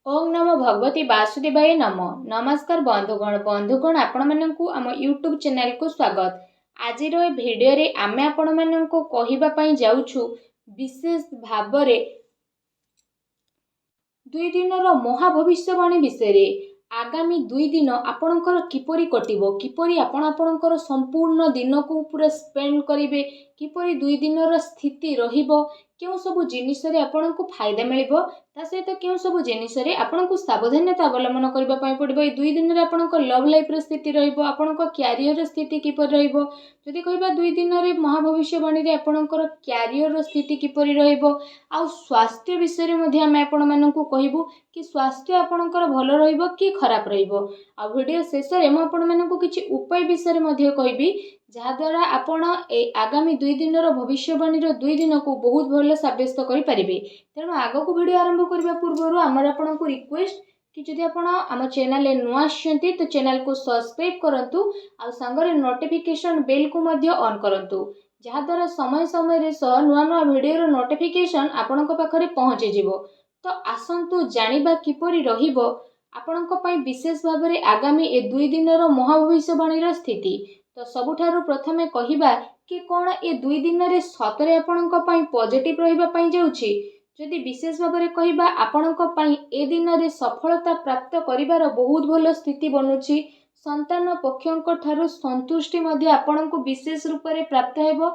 ओम नमो भगवती वासुदेवाय नमो। नमस्कार बंधुगण आपण मानकु आम यूट्यूब चैनल को स्वागत। आज भिडियो रे आमे आपण मानकु कहिबा पई जाउछु विशेष भाबरे 2 दिन महाभविष्यवाणी विषय। आगामी 2 दिन आपणकर किपरि कटिबो, किपरि आपणकर संपूर्ण दिन को पूरा स्पेंड करिवे, किपरि 2 दिन स्थिति रहिबो, केउ सब जिनिस रे आपणको फायदा मिलिबो, ता सहित केउ सब जिनिस रे आपणको सावधानता अवलंबन करबा पई पड़िबो। ए 2 दिन रे आपणको लव लाइफ रे स्थिति रहिबो, आपणको कैरियर रे स्थिति किपरि रहिबो। जदि कहबा 2 दिन रे महाभविष्यवाणी रे आपणकर कैरियर रो स्थिति किपरि रहिबो, आ स्वास्थ्य विषय रे मध्ये हम आपण मानकु कहिबो कि स्वास्थ्य आपणकर भलो रहिबो कि खराब रहिबो। आ वीडियो शेष रे म आपण मानकु किछि उपाय विषय रे मध्ये कहिबी, जहा द्वारा आपण ए आगामी 2 दिन रो भविष्यवाणी रो 2 दिन को बहुत भलो साब्यस्त करि परिबे। तेणु आगो को वीडियो आरंभ करबा पूर्वरु हमर आपणकु रिक्वेस्ट कि जदि आपण आम चैनल रे नुआ आछंती तो चैनल को सब्सक्राइब करंतु, आ संगरे नोटिफिकेशन बेल को मध्ये ऑन करंतु, जहा द्वारा समय समय रे नुआ नुआ वीडियो रो नोटिफिकेशन आपणक पाखरे पहुंची जिवो। तो आसंतु जानिबा किपरि रहिबो आपणक पई विशेष भाबरे आगामी ए 2 दिन रो महाभविष्यवाणी रो स्थिति। तो सबुठारु प्रथमे कहिबा कि कोन ए 2 दिन रे सतरे आपणक पई पॉजिटिव रहिबा पई जाउछि। जदि विशेष भाबरे कहिबा आपणक पई ए दिन रे सफलता प्राप्त करिवार बहुत भलो स्थिति बनुछि। संतान पक्षंक ठारु संतुष्टि मध्ये आपणको विशेष रूप रे प्राप्त हेबो।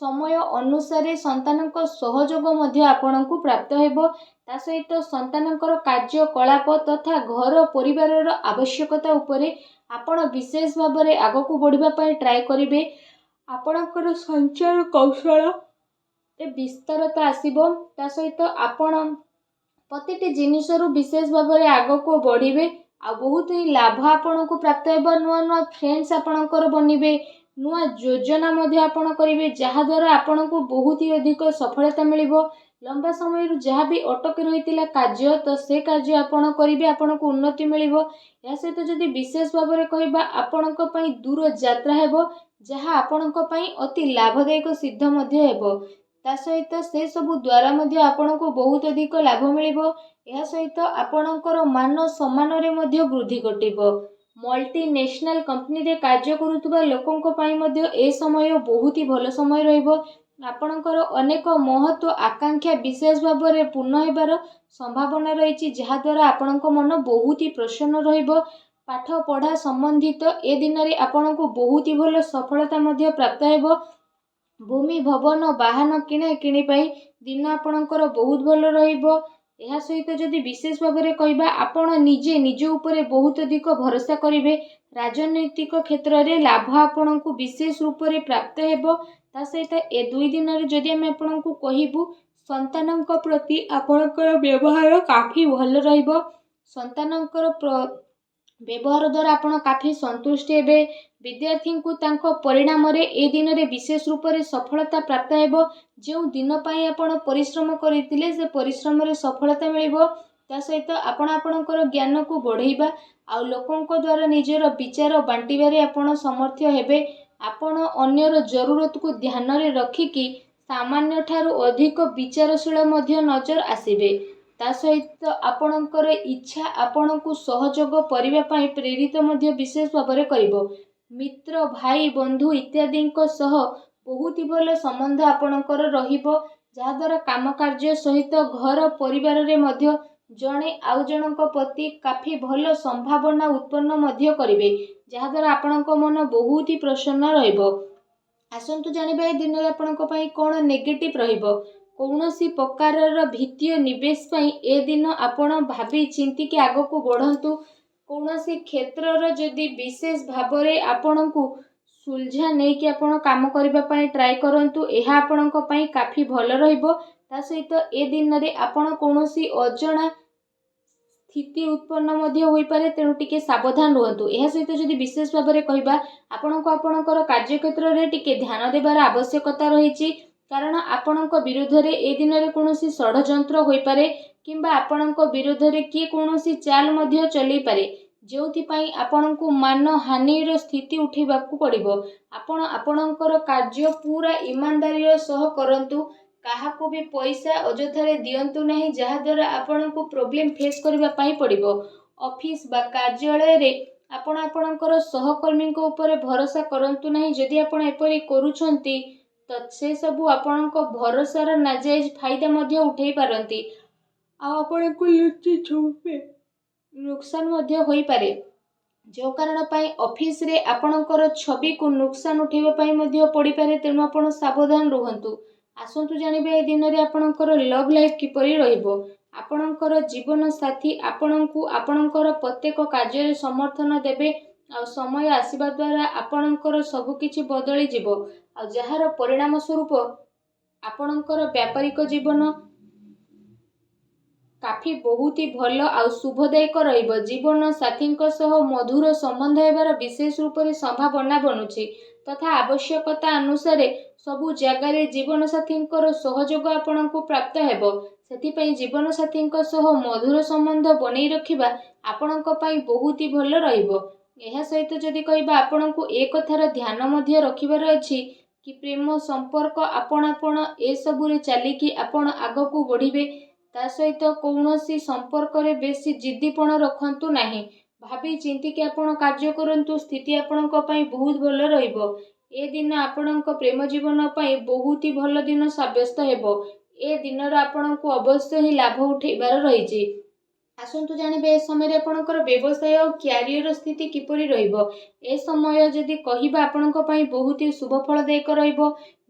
समय अनुसार संतानक सहयोग मध्ये आपणको प्राप्त हेबो। ता सहित संतानकर कार्यकलाप तथा घर परिवार आवश्यकता उपरे आपण विशेष भाबरे आगको बढ़िबा पई ट्राई करिवे। आपणकर संचार कौशल विस्तारता आसीबो। ता सहित आपण प्रतिटी जिनिसरु विशेष भाबरे आगको बढ़िबे। आ बहुत ही लाभ आपणको प्राप्त हेबो। नुआ नुआ फ्रेंड्स आपणकर बनिबे, नुआ योजना मध्ये आपण करिवे, जहा द्वारा आपणको बहुत ही अधिक सफलता मिलिबो। लंबा समय जहाँ भी अटक रही कार्य तो से कार्य आपण करिवे, आपणको उन्नति मिलिबो। या सहित जदि विशेष भाबरे कहिबा आपणक पई दूर यात्रा हेबो, जहाँ आपणक पई अति लाभदायक सिद्ध मध्ये हेबो। ता सहित से सबु द्वारा मध्ये आपणको बहुत अधिक लाभ मिलिबो। या सहित आपणकर मान सम्मान रे मध्ये वृद्धि घटिबो। मल्टीनेशनल कंपनी रे कार्य करुतबा लोकंक पई मध्ये ए समय बहुत ही भलो समय रहिबो। आपणकर अनेक महत्व आकांक्षा विशेष भाबरे पूर्ण हेबार संभावना रही, जहा द्वारा आपणक मन बहुत ही प्रसन्न रहिबो। पाठ पढ़ा संबंधित ए दिन रे आपणको बहुत ही भलो सफलता मध्ये प्राप्त हेबो। भूमि भवन वाहन किणे किणी पाई दिन आपणकर बहुत भलो रहिबो। एहा सहित जदि विशेष भाबरे कहिबा आपण निजे निज उपरे बहुत अधिक भरोसा करिवे। राजनैतिक क्षेत्र रे लाभ आपणको विशेष रूप रे प्राप्त हेबो। ता सहित ए 2 दिन रे जदि हम आपणको कहिबु संतानक प्रति आपणकर व्यवहार काफी भलो रहिबो। संतानकर व्यवहार द्वारा आपण काफी संतुष्ट हेबे। विद्यार्थी को तांको परिणाम रे ए दिन रे विशेष रूप रे सफलता प्राप्त हेबो। जो दिन पाई आपण परिश्रम करितिले से परिश्रम रे सफलता मिलिबो। ता सहित आपण आपणकर ज्ञान को बढ़ाइबा आ लोकंक द्वारा निजर विचार बांटिबारे आपण समर्थ हेबे। आपण अन्यर जरूरत को ध्यान रे रखिकी सामान्य ठारू अधिक विचारशील मध्ये नजर आसीबे। ता सहित आपणकर इच्छा आपणको सहयोग करिबा पई प्रेरित मध्ये विशेष भाबरे करिवो। मित्र भाई बंधु इत्यादि सह बहुत ही भलो संबंध आपणकर रहिबो, जहा द्वारा काम कार्य सहित घर परिवार रे मध्ये जणे आउ जनक प्रति काफी भलो संभावना उत्पन्न मध्ये करिवे, जहा द्वारा आपणक मन बहुत ही प्रसन्न रहिबो। आसंतु जानिबा ए दिन रे आपणक पई कोन नेगेटिव रहिबो। कौनसी प्रकार वित्तीय निवेश पई ए दिन आपण भाबी चिंती के आगो को बढ़ंतु। कौनसी क्षेत्र जदि विशेष भाबरे आपणको सुलझा नहीं कि आपण काम करबा पई ट्राई करंतु, एहा आपणक पई काफी भलो रहिबो। ता सहित ए दिन रे आपण कौनसी अजणा स्थिति उत्पन्न मध्ये होई पारे, तेणु टिके सावधान रहतु। एहा सहित जदि विशेष भाबरे कहिबा आपणको आपणकर कार्य क्षेत्र रे टिके ध्यान देबार आवश्यकता रहिछि, कारण आपणक विरुद्ध रे ए दिन रे कौनसी षडयंत्र होई पारे, किंबा आपणक विरुद्ध रे किए कौनसी चाल मध्ये चली पारे, जोथि पई आपणको मान हानि रो स्थिति उठेबाकू पड़िबो। आपण आपणकर कार्य पूरा ईमानदारी सह करंतु, କାହାକୁ ବି ପଇସା ଅଯଥାରେ ଦିଅନ୍ତୁ ନାହିଁ, ଯାହାଦ୍ୱାରା ଆପଣଙ୍କୁ ପ୍ରୋବ୍ଲେମ୍ ଫେସ୍ କରିବା ପାଇଁ ପଡ଼ିବ। ଅଫିସ୍ ବା କାର୍ଯ୍ୟାଳୟରେ ଆପଣ ଆପଣଙ୍କର ସହକର୍ମୀଙ୍କ ଉପରେ ଭରସା କରନ୍ତୁ ନାହିଁ। ଯଦି ଆପଣ ଏପରି କରୁଛନ୍ତି ତ ସେସବୁ ଆପଣଙ୍କ ଭରସାର ନାଜାଇଜ ଫାଇଦା ମଧ୍ୟ ଉଠାଇ ପାରନ୍ତି, ଆଉ ଆପଣଙ୍କୁ ଲୁଚି ଛୁପି ନୁକସାନ ମଧ୍ୟ ହୋଇପାରେ, ଯେଉଁ କାରଣ ପାଇଁ ଅଫିସରେ ଆପଣଙ୍କର ଛବିକୁ ନୁକସାନ ଉଠାଇବା ପାଇଁ ମଧ୍ୟ ପଡ଼ିପାରେ। ତେଣୁ ଆପଣ ସାବଧାନ ରୁହନ୍ତୁ। ଆସନ୍ତୁ ଜାଣିବା ଏ ଦିନରେ ଆପଣଙ୍କର ଲଭ୍ ଲାଇଫ୍ କିପରି ରହିବ। ଆପଣଙ୍କର ଜୀବନ ସାଥୀ ଆପଣଙ୍କୁ ଆପଣଙ୍କର ପ୍ରତ୍ୟେକ କାର୍ଯ୍ୟରେ ସମର୍ଥନ ଦେବେ, ଆଉ ସମୟ ଆସିବା ଦ୍ୱାରା ଆପଣଙ୍କର ସବୁକିଛି ବଦଳିଯିବ, ଆଉ ଯାହାର ପରିଣାମ ସ୍ୱରୂପ ଆପଣଙ୍କର ବ୍ୟାପାରିକ ଜୀବନ କାଫି ବହୁତ ଭଲ ଆଉ ଶୁଭଦାୟକ ରହିବ। ଜୀବନ ସାଥୀଙ୍କ ସହ ମଧୁର ସମ୍ବନ୍ଧ ହେବାର ବିଶେଷ ରୂପରେ ସମ୍ଭାବନା ବନୁଛି, ତଥା ଆବଶ୍ୟକତା ଅନୁସାରେ ସବୁ ଜାଗାରେ ଜୀବନସାଥୀଙ୍କର ସହଯୋଗ ଆପଣଙ୍କୁ ପ୍ରାପ୍ତ ହେବ। ସେଥିପାଇଁ ଜୀବନସାଥୀଙ୍କ ସହ ମଧୁର ସମ୍ବନ୍ଧ ବନେଇ ରଖିବା ଆପଣଙ୍କ ପାଇଁ ବହୁତ ଭଲ ରହିବ। ଏହା ସହିତ ଯଦି କହିବା, ଆପଣଙ୍କୁ ଏ କଥାର ଧ୍ୟାନ ମଧ୍ୟ ରଖିବାର ଅଛି କି ପ୍ରେମ ସମ୍ପର୍କ ଆପଣାପଣ ଏସବୁରେ ଚାଲିକି ଆପଣ ଆଗକୁ ବଢ଼ିବେ। ତା ସହିତ କୌଣସି ସମ୍ପର୍କରେ ବେଶୀ ଜିଦ୍ଦିପଣ ରଖନ୍ତୁ ନାହିଁ। ଭାବି ଚିନ୍ତିକି ଆପଣ କାର୍ଯ୍ୟ କରନ୍ତୁ। ସ୍ଥିତି ଆପଣଙ୍କ ପାଇଁ ବହୁତ ଭଲ ରହିବ। ଏ ଦିନ ଆପଣଙ୍କ ପ୍ରେମ ଜୀବନ ପାଇଁ ବହୁତ ଭଲ ଦିନ ସାବ୍ୟସ୍ତ ହେବ। ଏ ଦିନର ଆପଣଙ୍କୁ ଅବଶ୍ୟ ହିଁ ଲାଭ ଉଠାଇବାର ରହିଛି। ଆସନ୍ତୁ ଜାଣିବେ ଏ ସମୟରେ ଆପଣଙ୍କର ବ୍ୟବସାୟ ଓ କ୍ୟାରିୟର ସ୍ଥିତି କିପରି ରହିବ। ଏ ସମୟ ଯଦି କହିବା ଆପଣଙ୍କ ପାଇଁ ବହୁତ ଶୁଭଫଳଦାୟକ ରହିବ।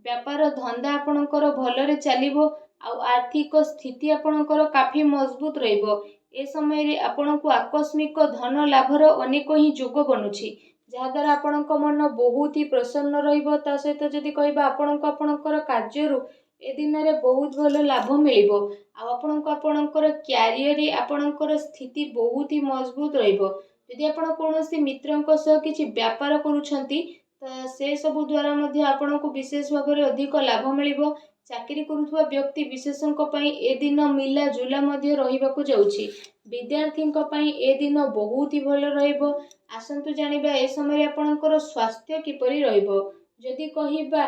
ବ୍ୟାପାର ଧନ୍ଦା ଆପଣଙ୍କର ଭଲରେ ଚାଲିବ, ଆଉ ଆର୍ଥିକ ସ୍ଥିତି ଆପଣଙ୍କର କାଫି ମଜବୁତ ରହିବ। ଏ ସମୟରେ ଆପଣଙ୍କୁ ଆକସ୍ମିକ ଧନ ଲାଭର ଅନେକ ହିଁ ଯୋଗ ବନୁଛି, ଯାହାଦ୍ୱାରା ଆପଣଙ୍କ ମନ ବହୁତ ହି ପ୍ରସନ୍ନ ରହିବ। ତା ସହିତ ଯଦି କହିବା, ଆପଣଙ୍କୁ ଆପଣଙ୍କର କାର୍ଯ୍ୟରୁ ଏ ଦିନରେ ବହୁତ ଭଲ ଲାଭ ମିଳିବ, ଆଉ ଆପଣଙ୍କୁ ଆପଣଙ୍କର କ୍ୟାରିୟରରେ ଆପଣଙ୍କର ସ୍ଥିତି ବହୁତ ହି ମଜବୁତ ରହିବ। ଯଦି ଆପଣ କୌଣସି ମିତ୍ରଙ୍କ ସହ କିଛି ବ୍ୟାପାର କରୁଛନ୍ତି ତ ସେସବୁ ଦ୍ୱାରା ମଧ୍ୟ ଆପଣଙ୍କୁ ବିଶେଷ ଭାବରେ ଅଧିକ ଲାଭ ମିଳିବ। ଚାକିରି କରୁଥିବା ବ୍ୟକ୍ତି ବିଶେଷଙ୍କ ପାଇଁ ଏ ଦିନ ମିଲା ଜୁଲା ମଧ୍ୟ ରହିବାକୁ ଯାଉଛି। ବିଦ୍ୟାର୍ଥୀଙ୍କ ପାଇଁ ଏ ଦିନ ବହୁତ ହି ଭଲ ରହିବ। ଆସନ୍ତୁ ଜାଣିବା ଏ ସମୟରେ ଆପଣଙ୍କର ସ୍ୱାସ୍ଥ୍ୟ କିପରି ରହିବ। ଯଦି କହିବା,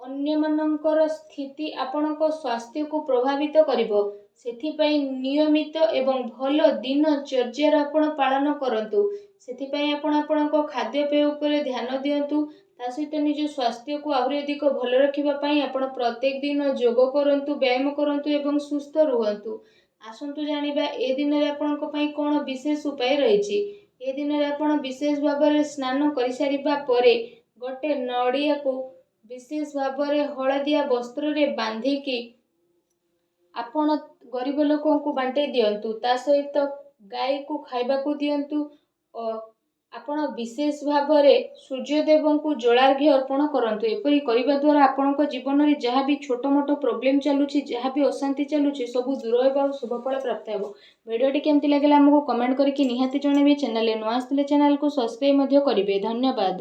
ଅନ୍ୟମାନଙ୍କର ସ୍ଥିତି ଆପଣଙ୍କ ସ୍ୱାସ୍ଥ୍ୟକୁ ପ୍ରଭାବିତ କରିବ। ସେଥିପାଇଁ ନିୟମିତ ଏବଂ ଭଲ ଦିନଚର୍ଯ୍ୟାର ଆପଣ ପାଳନ କରନ୍ତୁ। ସେଥିପାଇଁ ଆପଣ ଆପଣଙ୍କ ଖାଦ୍ୟପେୟ ଉପରେ ଧ୍ୟାନ ଦିଅନ୍ତୁ। ତା ସହିତ ନିଜ ସ୍ୱାସ୍ଥ୍ୟକୁ ଆହୁରି ଅଧିକ ଭଲ ରଖିବା ପାଇଁ ଆପଣ ପ୍ରତ୍ୟେକ ଦିନ ଯୋଗ କରନ୍ତୁ, ବ୍ୟାୟାମ କରନ୍ତୁ ଏବଂ ସୁସ୍ଥ ରୁହନ୍ତୁ। ଆସନ୍ତୁ ଜାଣିବା ଏ ଦିନରେ ଆପଣଙ୍କ ପାଇଁ କ'ଣ ବିଶେଷ ଉପାୟ ରହିଛି। ଏ ଦିନରେ ଆପଣ ବିଶେଷ ଭାବରେ ସ୍ନାନ କରିସାରିବା ପରେ ଗୋଟେ ନଡ଼ିଆକୁ ବିଶେଷ ଭାବରେ ହଳଦିଆ ବସ୍ତ୍ରରେ ବାନ୍ଧିକି ଆପଣ ଗରିବ ଲୋକଙ୍କୁ ବାଣ୍ଟି ଦିଅନ୍ତୁ। ତା ସହିତ ଗାଈକୁ ଖାଇବାକୁ ଦିଅନ୍ତୁ ଓ ଆପଣ ବିଶେଷ ଭାବରେ ସୂର୍ଯ୍ୟଦେବଙ୍କୁ ଜଳାର୍ଘ୍ୟ ଅର୍ପଣ କରନ୍ତୁ। ଏପରି କରିବା ଦ୍ୱାରା ଆପଣଙ୍କ ଜୀବନରେ ଯାହା ବି ଛୋଟ ମୋଟ ପ୍ରୋବ୍ଲେମ୍ ଚାଲୁଛି, ଯାହା ବି ଅଶାନ୍ତି ଚାଲୁଛି, ସବୁ ଦୂର ହେବ ଆଉ ଶୁଭଫଳ ପ୍ରାପ୍ତ ହେବ। ଭିଡ଼ିଓଟି କେମିତି ଲାଗିଲା ଆମକୁ କମେଣ୍ଟ କରିକି ନିହାତି ଜଣାଇବେ। ଚ୍ୟାନେଲରେ ନୂଆ ଆସିଥିଲେ ଚ୍ୟାନେଲକୁ ସବସ୍କ୍ରାଇବ୍ ମଧ୍ୟ କରିବେ। ଧନ୍ୟବାଦ।